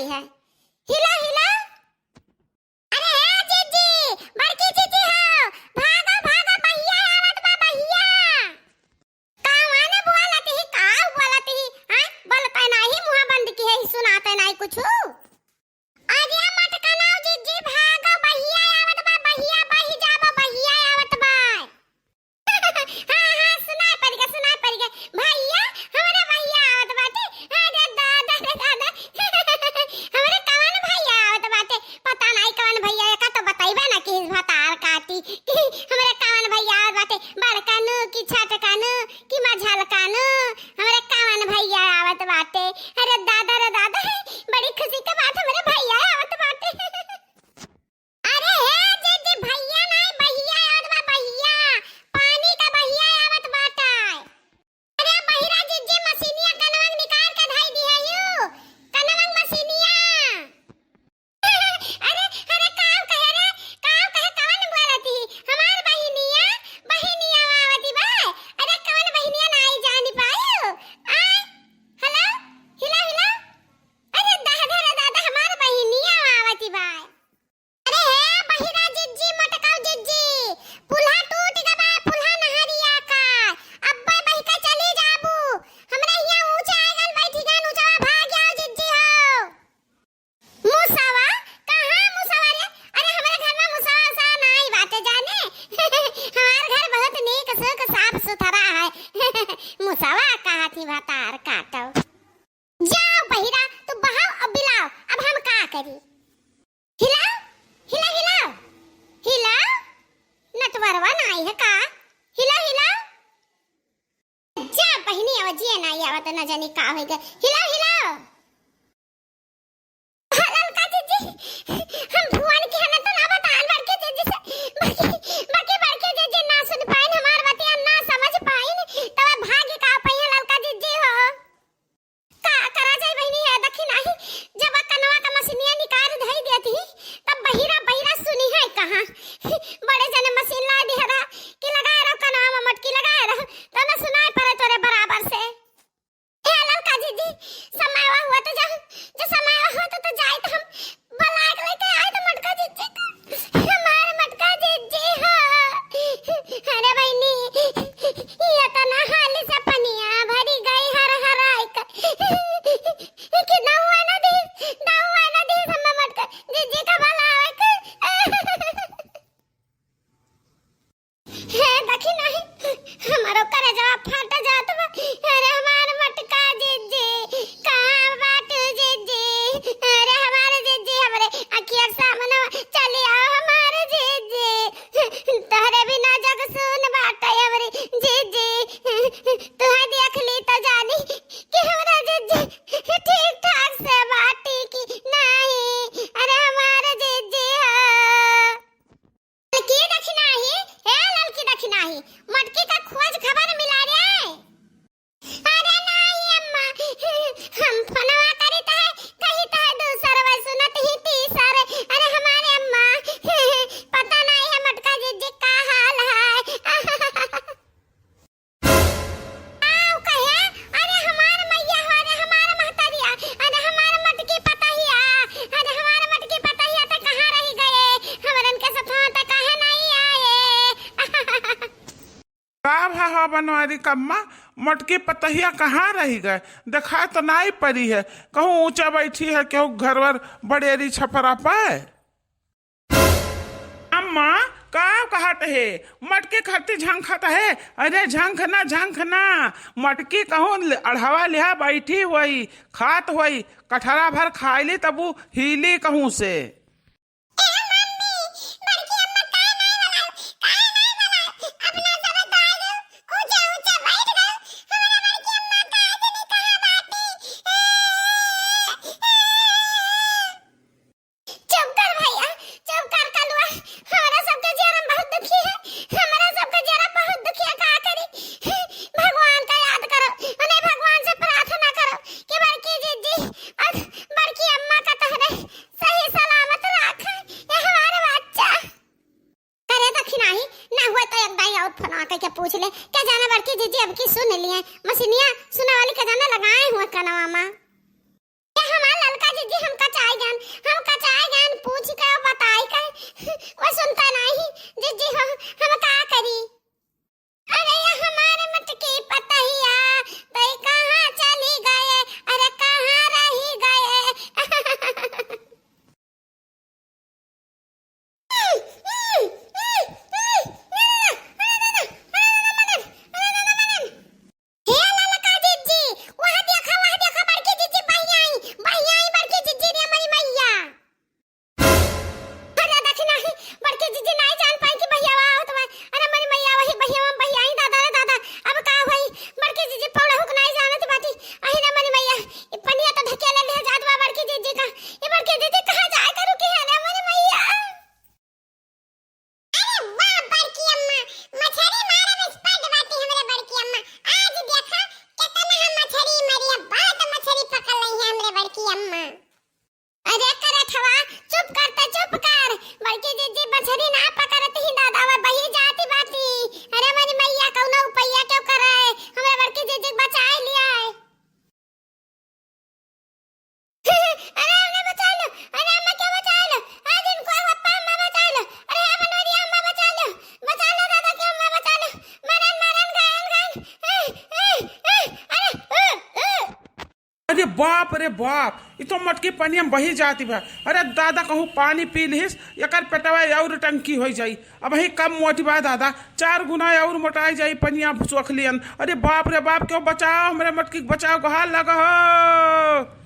आई है। हिला हिला। अरे हे जीजी, बड़की जीजी हो, भागो भागो, भैया आवत बा भैया। कावाने बोलत ही, का बोलत ही, हैं? बोलता नहीं, मुंह बंद की है, सुनाते नहीं कुछ। अरे मत कनाओ जीजी, भागो, भैया आवत बा भैया, बही जाबो, भैया आवत बा। हां सुनाई पड़ गया भैया, हमारे भैया आवत बाटे। अरे दादा रे दादा, हमारे कौन भैया आवत बाटे, पता नहीं कौन भैया का तो बताइबे ना कि भतार काटी। हमारे कौन भैया आवत बाटे, बड़कानु की छटकानु की मझलकानु, हमारे कौन भैया आवत बाटे। अरे दादा रे दादा, बड़ी खुशी की बात, हमारे भैया आवत बाटे। अरे हे जीजी, भैया नहीं भैया आवत बा भैया, पानी का भैया आवत बाटा। अरे बहिरा जीजी, मशीनिया कनवंग निकाल के धाई दी है यू, कनवंग मशीनिया। अरे अरे काव कहे रे, काव कहे कौन बोलती, हमार बहिनिया आवती बा। अरे कौन बहिनिया नहीं जानी पायो। आ हेलो, हिला हिला। अरे दादा रे दादा, हमार बहिनिया आवती बा। अरे हे बहिरा जीजी, मटकाओ जीजी, पुल्हा टूट गबा, पुल्हा नहरिया का। अब्बा बही का चली जाबू, हमरा यहाँ ऊंचा आगन बैठी गन, ऊंचा भाग जाओ जीजी हो। मुसावा कहां मुसावा रे? अरे हमारे घर में मुसावा सा नहीं बाटे जाने। हमार घर बहुत नीक सुख साफ सुथरा है। मुसावा कहा थी भतार काटो। जाओ बहिरा, तू बहाओ अब बिलाओ, अब हम का करी। हिला हिला हिला हिला, नटवरवा नहीं है का। हिला हिला। जा बहिनी आवाजिए नहीं आवत, न जानी का हो गया। हिला हिला। ललका जीजी, हम भुवन के हन तो ना बतान, बड़के जीजी से बड़के जीजी ना सुन पाइन, हमार बतिया ना समझ पाइन, तब भाग्य का पहिया ललका जीजी हो। का करा जाए बहिनी है देखी नहीं, जब कनवा का मशीनिया निकाल धई देती, तब बहिरा सुनी है कहां। बड़े जने मशीन ला दी हरा कि लगाए रहो, कनवा में मटकी लगाए रहो, तो ना सुनाई पड़े तोरे बराबर से। ए ललका जीजी, समय हुआ तो जाओ, जो समय हुआ तो जाए, तो हम बुला के लेके आए तो मटका जीजी को, हमारे मटका जीजी हो। अरे बहिनी, ये तो ना हाली से पनिया भरी गई हर हराई का, कि नहुआ ना दी हम मटका जीजी का भलावे के। है देखी नहीं, हमारो करे जवाब फट जात बा। अरे हमार मटका जीजी कहां बाटू जीजी, अरे हमारे जीजी, हमरे अखिया सामने चली आओ हमारे जीजी, तोहरे बिना जग सुन बाटे हमरे जीजी। तू है देख ली तो जानी कि हमरा जीजी ठीक ठाक से बाटी की नहीं। अरे हमारे जीजी हो। लड़की दक्षिणा ही है, लड़की दक्षिणा ही, मटकी का खोज खबर मिला रे। अरे नहीं अम्मा, हम फनवा करी तो है, कही तो है दूसर वे सुनत ही तीसर। अरे हमारे अम्मा, पता नहीं है मटका जीजी का हाल है। आओ कहे, अरे हमार मैया हो, अरे हमार महतरिया, अरे हमार मटकी पतहिया, अरे हमार मटकी पतहिया तो कहां रह गए, हमरन के साथ तो काहे नहीं आए। का भा बनवारी कम्मा, मटकी पतहिया कहाँ रही गए, देखा तो नहीं पड़ी है। कहूँ ऊंचा बैठी है, कहूँ घरवर बड़ेरी छपरा पाए। अम्मा का कहत है, मटकी खाती झंखत है। अरे झंखना, मटकी कहूँ अढ़ावा लिहा बैठी हुई खात हुई, कठरा भर खाईली तबू हिली कहूँ से। पूछ ले क्या जाना, बड़की जीजी अब की सुन लिए मशीनिया सुना वाली का जाना लगाए हुए कनवा में। क्या हमारा ललका जीजी हम कचाई गन पूछ के बताई के वो सुनता नहीं जीजी हम का करी। अरे ये हमारे मटकी पतहिया तई कहाँ चली गए, अरे कहाँ रही गए। अरे बाप रे बाप, ये तो मटकी पनिया में बही जाती बा। अरे दादा कहूँ पानी पी लिस एकर पेटवा और टंकी हो जाई। अब ही कम मोटी बा दादा, 4 गुना और मोटाई जाई पनिया सोख लियन। अरे बाप रे बाप, क्यों बचाओ हमरे मटकी, बचाओ, गुहार लगा हो।